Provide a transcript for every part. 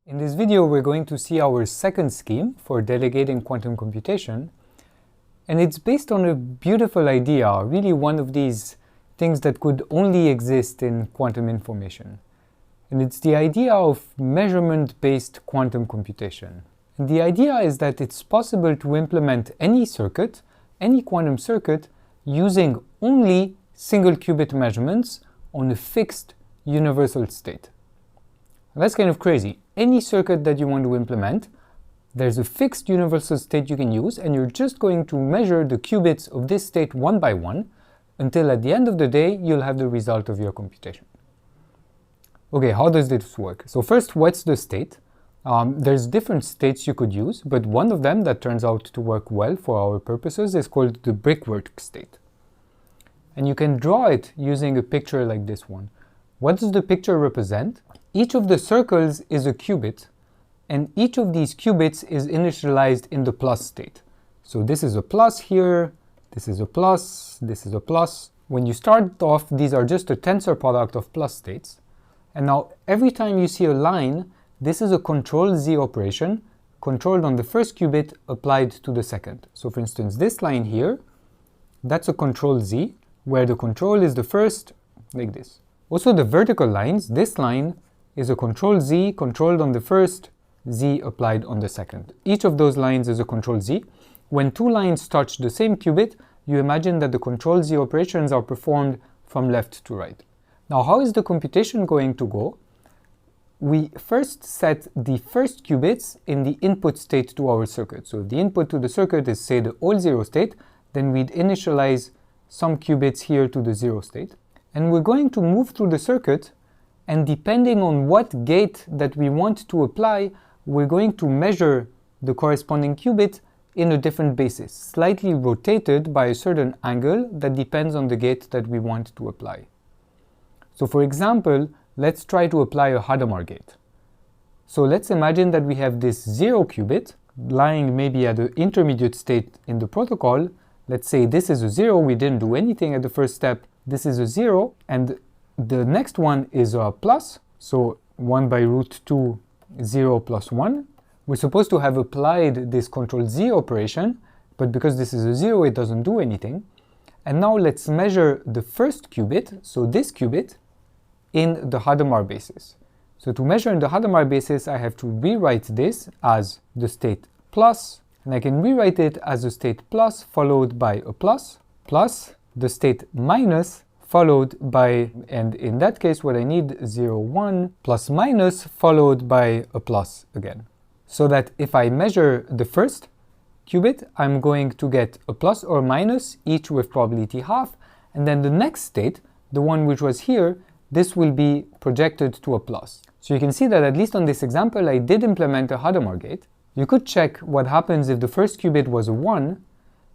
In this video, we're going to see our second scheme for delegating quantum computation, and it's based on a beautiful idea, really one of these things that could only exist in quantum information. And it's the idea of measurement-based quantum computation. And the idea is that it's possible to implement any circuit, any quantum circuit, using only single qubit measurements on a fixed universal state. And that's kind of crazy. Any circuit that you want to implement, there's a fixed universal state you can use, and you're just going to measure the qubits of this state one by one until at the end of the day you'll have the result of your computation. Okay, how does this work? So first, what's the state? There's different states you could use, but one of them that turns out to work well for our purposes is called the brickwork state. And you can draw it using a picture like this one. What does the picture represent? Each of the circles is a qubit, and each of these qubits is initialized in the plus state. So this is a plus here, this is a plus, this is a plus. When you start off, these are just a tensor product of plus states. And now every time you see a line, this is a control Z operation, controlled on the first qubit applied to the second. So for instance, this line here, that's a control Z, where the control is the first, like this. Also the vertical lines, this line is a control Z controlled on the first, Z applied on the second. Each of those lines is a control Z. When two lines touch the same qubit, you imagine that the control Z operations are performed from left to right. Now, how is the computation going to go? We first set the first qubits in the input state to our circuit. So if the input to the circuit is, say, the all zero state, then we'd initialize some qubits here to the zero state. And we're going to move through the circuit, and depending on what gate that we want to apply, we're going to measure the corresponding qubit in a different basis, slightly rotated by a certain angle that depends on the gate that we want to apply. So for example, let's try to apply a Hadamard gate. So let's imagine that we have this zero qubit lying maybe at an intermediate state in the protocol. Let's say this is a zero, we didn't do anything at the first step. This is a zero, and the next one is a plus, so 1 by root 2, 0 plus 1. We're supposed to have applied this control Z operation, but because this is a 0, it doesn't do anything. And now let's measure the first qubit, so this qubit, in the Hadamard basis. So to measure in the Hadamard basis, I have to rewrite this as the state plus, and I can rewrite it as a state plus followed by a plus, plus the state minus followed by, and in that case what I need, 0, 1, plus minus followed by a plus again. So that if I measure the first qubit, I'm going to get a plus or minus, each with probability half, and then the next state, the one which was here, this will be projected to a plus. So you can see that at least on this example, I did implement a Hadamard gate. You could check what happens if the first qubit was a 1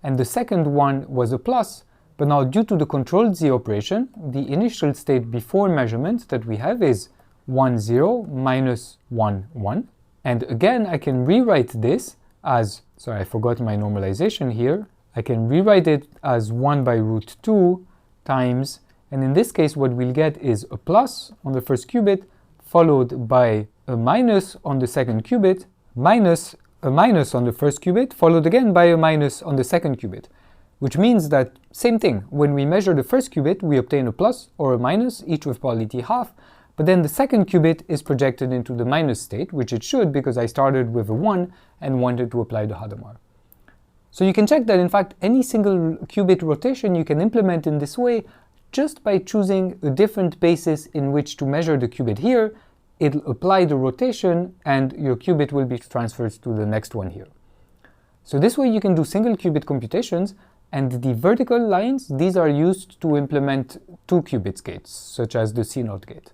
and the second one was a plus, but now due to the control Z operation, the initial state before measurement that we have is 1, 0, minus 1, 1. And again, I can rewrite this as, sorry, I forgot my normalization here. I can rewrite it as 1 by root 2 times, and in this case what we'll get is a plus on the first qubit, followed by a minus on the second qubit, minus a minus on the first qubit, followed again by a minus on the second qubit. Which means that, same thing, when we measure the first qubit, we obtain a plus or a minus, each with probability half, but then the second qubit is projected into the minus state, which it should because I started with a 1 and wanted to apply the Hadamard. So you can check that in fact any single qubit rotation you can implement in this way just by choosing a different basis in which to measure the qubit here. It'll apply the rotation and your qubit will be transferred to the next one here. So this way you can do single qubit computations, and the vertical lines, these are used to implement 2 qubit gates, such as the CNOT gate.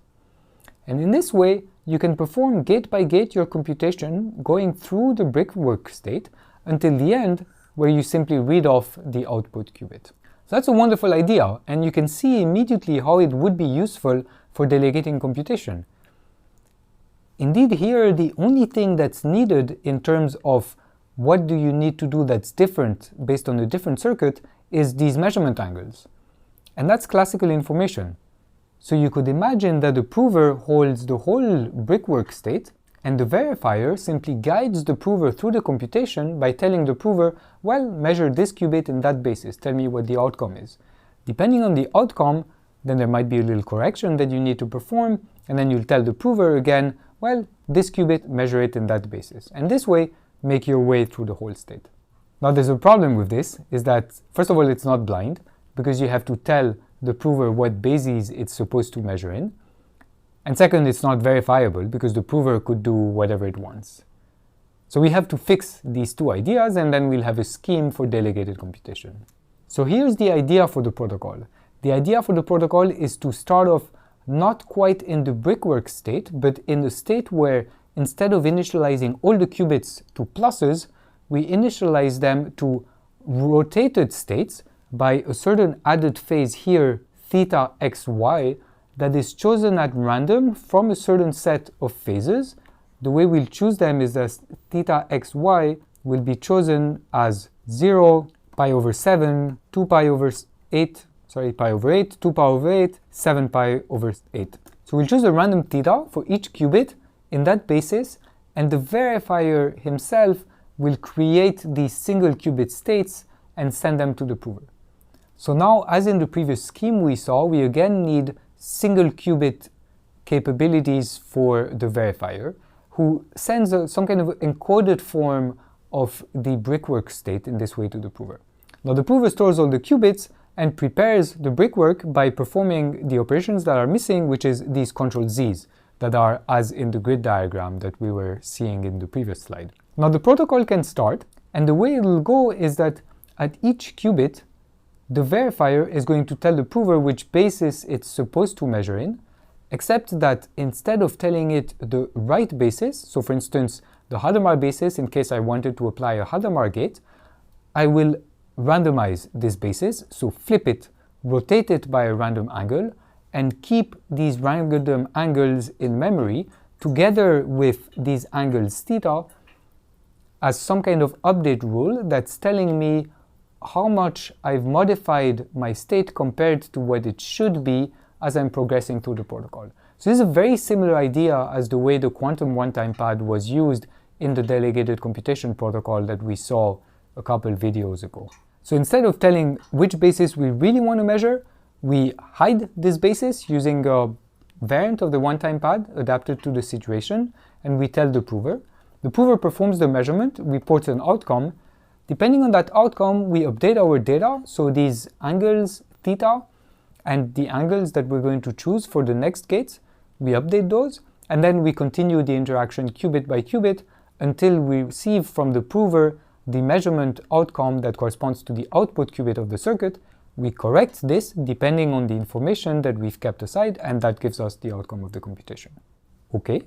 And in this way, you can perform gate by gate your computation going through the brickwork state until the end, where you simply read off the output qubit. So that's a wonderful idea, and you can see immediately how it would be useful for delegating computation. Indeed, here the only thing that's needed in terms of what do you need to do that's different based on a different circuit is these measurement angles. And that's classical information. So you could imagine that the prover holds the whole brickwork state, And the verifier simply guides the prover through the computation by telling the prover, well, measure this qubit in that basis, tell me what the outcome is. Depending on the outcome, then there might be a little correction that you need to perform, and then you'll tell the prover again, well, this qubit, measure it in that basis. And this way, make your way through the whole state. Now there's a problem with this, is that, first of all, it's not blind, because you have to tell the prover what bases it's supposed to measure in. And second, it's not verifiable, because the prover could do whatever it wants. So we have to fix these two ideas, and then we'll have a scheme for delegated computation. So here's the idea for the protocol. The idea for the protocol is to start off not quite in the brickwork state, but in the state where instead of initializing all the qubits to pluses, we initialize them to rotated states by a certain added phase here, theta xy, that is chosen at random from a certain set of phases. The way we'll choose them is that theta xy will be chosen as 0, pi over 7, 2 pi over 8, pi over 8, 2 pi over 8, 7 pi over 8. So we'll choose a random theta for each qubit in that basis, and the verifier himself will create these single qubit states and send them to the prover. So now, as in the previous scheme we saw, we again need single qubit capabilities for the verifier, who sends some kind of encoded form of the brickwork state in this way to the prover. Now the prover stores all the qubits and prepares the brickwork by performing the operations that are missing, which is these control Z's that are as in the grid diagram that we were seeing in the previous slide. Now the protocol can start, and the way it will go is that at each qubit, the verifier is going to tell the prover which basis it's supposed to measure in, except that instead of telling it the right basis, so for instance, the Hadamard basis in case I wanted to apply a Hadamard gate, I will randomize this basis, so flip it, rotate it by a random angle, and keep these random angles in memory together with these angles theta as some kind of update rule that's telling me how much I've modified my state compared to what it should be as I'm progressing through the protocol. So this is a very similar idea as the way the quantum one-time pad was used in the delegated computation protocol that we saw a couple videos ago. So instead of telling which basis we really want to measure, we hide this basis using a variant of the one-time pad adapted to the situation, and we tell the prover. The prover performs the measurement, reports an outcome. Depending on that outcome, we update our data, so these angles theta and the angles that we're going to choose for the next gates, we update those, and then we continue the interaction qubit by qubit until we receive from the prover the measurement outcome that corresponds to the output qubit of the circuit. We correct this depending on the information that we've kept aside, and that gives us the outcome of the computation. Okay,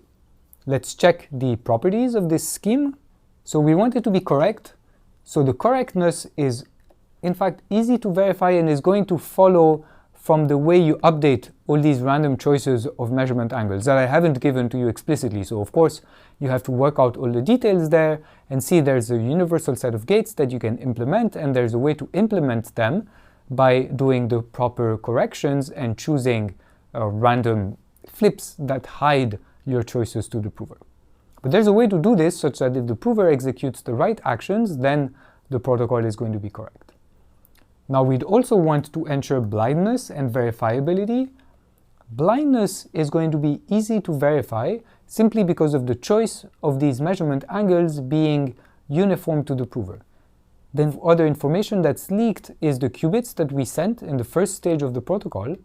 let's check the properties of this scheme. So we want it to be correct. So the correctness is in fact easy to verify and is going to follow from the way you update all these random choices of measurement angles that I haven't given to you explicitly. So of course you have to work out all the details there and see there's a universal set of gates that you can implement, and there's a way to implement them by doing the proper corrections and choosing random flips that hide your choices to the prover. But there's a way to do this such that if the prover executes the right actions, then the protocol is going to be correct. Now we'd also want to ensure blindness and verifiability. Blindness is going to be easy to verify simply because of the choice of these measurement angles being uniform to the prover. Then other information that's leaked is the qubits that we sent in the first stage of the protocol.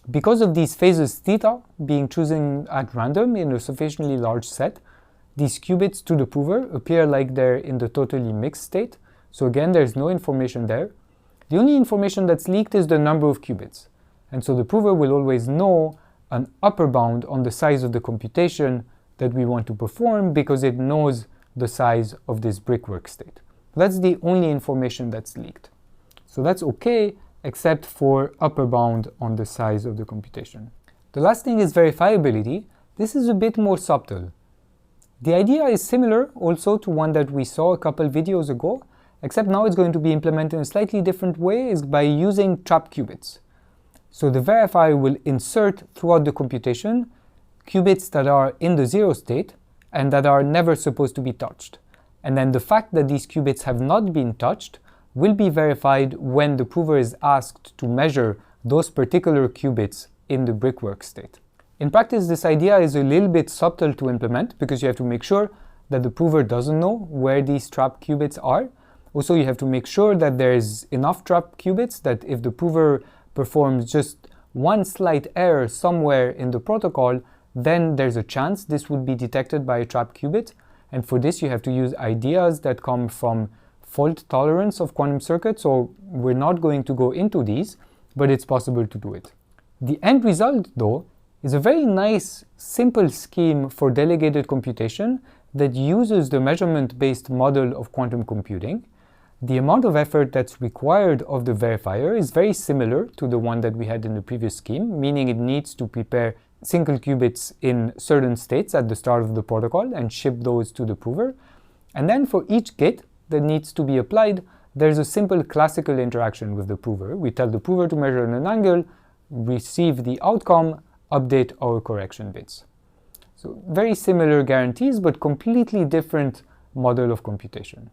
Because of these phases theta being chosen at random in a sufficiently large set, these qubits to the prover appear like they're in the totally mixed state. So again, there's no information there. The only information that's leaked is the number of qubits. And so the prover will always know an upper bound on the size of the computation that we want to perform because it knows the size of this brickwork state. That's the only information that's leaked. So that's okay, except for upper bound on the size of the computation. The last thing is verifiability. This is a bit more subtle. The idea is similar also to one that we saw a couple videos ago, except now it's going to be implemented in a slightly different way, is by using trap qubits. So the verifier will insert throughout the computation qubits that are in the zero state, and that are never supposed to be touched. And then the fact that these qubits have not been touched will be verified when the prover is asked to measure those particular qubits in the brickwork state. In practice, this idea is a little bit subtle to implement because you have to make sure that the prover doesn't know where these trapped qubits are. Also, you have to make sure that there's enough trapped qubits that if the prover performs just one slight error somewhere in the protocol, then there's a chance this would be detected by a trapped qubit. And for this, you have to use ideas that come from fault tolerance of quantum circuits, so we're not going to go into these, but it's possible to do it. The end result, though, is a very nice, simple scheme for delegated computation that uses the measurement-based model of quantum computing. The amount of effort that's required of the verifier is very similar to the one that we had in the previous scheme, meaning it needs to prepare single qubits in certain states at the start of the protocol and ship those to the prover. And then for each gate that needs to be applied, there's a simple classical interaction with the prover. We tell the prover to measure an angle, receive the outcome, update our correction bits. So very similar guarantees, but completely different model of computation.